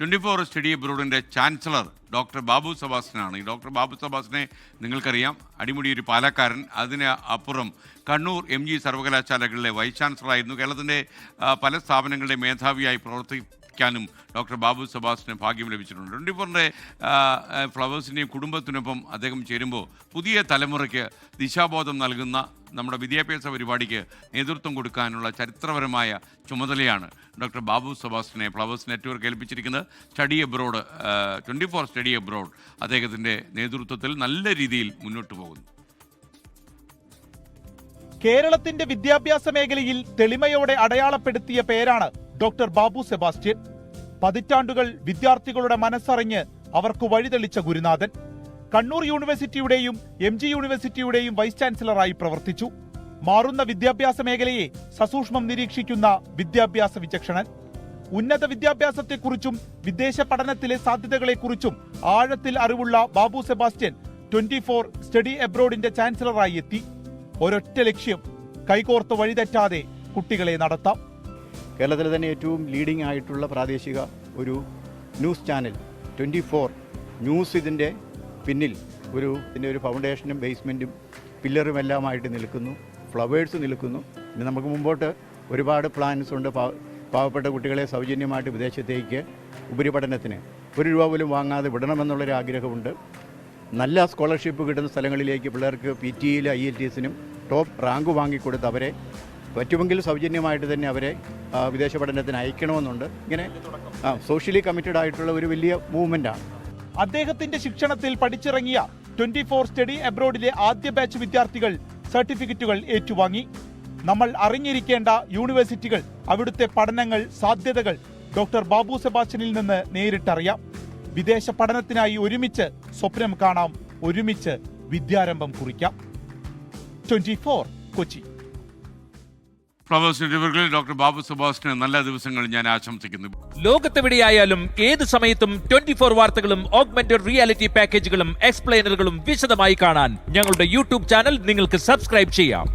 24 study അബ്രോഡിൻ്റെ chancellor doctor Babu സെബാസ്റ്റ്യനാണ്. ഈ doctor Babu സെബാസ്റ്റ്യനെ നിങ്ങൾക്കറിയാം, അടിമുടി ഒരു പാലക്കാരൻ. അതിന് അപ്പുറം കണ്ണൂർ MG സർവകലാശാലകളിലെ വൈസ് ചാൻസലറായിരുന്നു. കേരളത്തിൻ്റെ പല സ്ഥാപനങ്ങളുടെ മേധാവിയായി പ്രവർത്തിക്കാനും ഡോക്ടർ ബാബു സെബാസ്റ്റ്യന് ഭാഗ്യം ലഭിച്ചിട്ടുണ്ട്. 24ൻ്റെ ഫ്ലവേഴ്സിൻ്റെയും കുടുംബത്തിനൊപ്പം അദ്ദേഹം ചേരുമ്പോൾ പുതിയ തലമുറയ്ക്ക് ദിശാബോധം നൽകുന്ന നമ്മുടെ വിദ്യാഭ്യാസ പരിപാടിക്ക് നേതൃത്വം കൊടുക്കാനുള്ള ചരിത്രപരമായ ചുമതലയാണ് ഡോക്ടർ ബാബു സെബാസ്റ്റ്യനെ ഫ്ലവേഴ്സ് നെറ്റ്വർക്ക് ഏൽപ്പിച്ചിരിക്കുന്നത്. സ്റ്റഡി അബ്രോഡ് 24 സ്റ്റഡി അബ്രോഡ് അദ്ദേഹത്തിൻ്റെ നേതൃത്വത്തിൽ നല്ല രീതിയിൽ മുന്നോട്ട് പോകുന്നു. കേരളത്തിന്റെ വിദ്യാഭ്യാസ മേഖലയിൽ തെളിമയോടെ അടയാളപ്പെടുത്തിയ പേരാണ് ഡോക്ടർ ബാബു സെബാസ്റ്റ്യൻ. പതിറ്റാണ്ടുകൾ വിദ്യാർത്ഥികളുടെ മനസ്സറിഞ്ഞ് അവർക്ക് വഴിതെളിച്ച ഗുരുനാഥൻ. കണ്ണൂർ യൂണിവേഴ്സിറ്റിയുടെയും MG യൂണിവേഴ്സിറ്റിയുടെയും വൈസ് ചാൻസലറായി പ്രവർത്തിച്ചു. മാറുന്ന വിദ്യാഭ്യാസ മേഖലയെ സസൂക്ഷ്മം നിരീക്ഷിക്കുന്ന വിദ്യാഭ്യാസ വിചക്ഷണൻ. ഉന്നത വിദ്യാഭ്യാസത്തെക്കുറിച്ചും വിദേശ പഠനത്തിലെ സാധ്യതകളെക്കുറിച്ചും ആഴത്തിൽ അറിവുള്ള ബാബു സെബാസ്റ്റ്യൻ 24 സ്റ്റഡി അബ്രോഡിന്റെ ചാൻസലറായി എത്തി. ഒരൊറ്റ ലക്ഷ്യം, കൈകോർത്ത് വഴിതെറ്റാതെ കുട്ടികളെ നടത്താം. കേരളത്തിലെ തന്നെ ഏറ്റവും ലീഡിംഗ് ആയിട്ടുള്ള പ്രാദേശിക ഒരു ന്യൂസ് ചാനൽ 24 ന്യൂസ് ഇതിൻ്റെ പിന്നിൽ ഇതിൻ്റെ ഒരു ഫൗണ്ടേഷനും ബേസ്മെൻറ്റും പില്ലറും എല്ലാമായിട്ട് നിൽക്കുന്നു. ഫ്ലവേഴ്സ് നിൽക്കുന്നു. പിന്നെ നമുക്ക് മുമ്പോട്ട് ഒരുപാട് പ്ലാൻസ് ഉണ്ട്. പാവപ്പെട്ട കുട്ടികളെ സൗജന്യമായിട്ട് വിദേശത്തേക്ക് ഉപരിപഠനത്തിന് 1 രൂപ പോലും വാങ്ങാതെ വിടണമെന്നുള്ളൊരു ആഗ്രഹമുണ്ട്. നല്ല സ്കോളർഷിപ്പ് കിട്ടുന്ന സ്ഥലങ്ങളിലേക്ക് പിള്ളേർക്ക് PTEയിൽ IELTSനും ടോപ്പ് റാങ്ക് വാങ്ങിക്കൊടുത്ത് അവരെ പറ്റുമെങ്കിൽ സൗജന്യമായിട്ട് തന്നെ അവരെ വിദേശ പഠനത്തിന് അയക്കണമെന്നുണ്ട്. ഇങ്ങനെ സോഷ്യലി കമ്മിറ്റഡ് ആയിട്ടുള്ള ഒരു വലിയ മൂവ്മെൻ്റാണ്. അദ്ദേഹത്തിന്റെ ശിക്ഷണത്തിൽ പഠിച്ചിറങ്ങിയ 24 സ്റ്റഡി അബ്രോഡിലെ ആദ്യ ബാച്ച് വിദ്യാർത്ഥികൾ സർട്ടിഫിക്കറ്റുകൾ ഏറ്റുവാങ്ങി. നമ്മൾ അറിഞ്ഞിരിക്കേണ്ട യൂണിവേഴ്സിറ്റികൾ, അവിടുത്തെ പഠനങ്ങൾ, സാധ്യതകൾ ഡോക്ടർ ബാബു സെബാസ്റ്റ്യനിൽ നിന്ന് നേരിട്ടറിയാം. വിദേശ പഠനത്തിനായി ഒരുമിച്ച് സ്വപ്നം കാണാം, ഒരുമിച്ച് വിദ്യാരംഭം കുറിക്കാം. 24 കൊച്ചി. ഫ്ലവേഴ്സ് നെറ്റ്വർക്കിൽ ഡോക്ടർ ബാബു സെബാസ്റ്റ്യന് നല്ല ദിവസങ്ങൾ ഞാൻ ആശംസിക്കുന്നു. ലോകത്തെവിടെയായാലും ഏത് സമയത്തും 24 വാർത്തകളും ഓഗ്മെന്റഡ് റിയാലിറ്റി പാക്കേജുകളും എക്സ്പ്ലെയിനറുകളും വിശദമായി കാണാൻ ഞങ്ങളുടെ YouTube ചാനൽ നിങ്ങൾക്ക് സബ്സ്ക്രൈബ് ചെയ്യാം.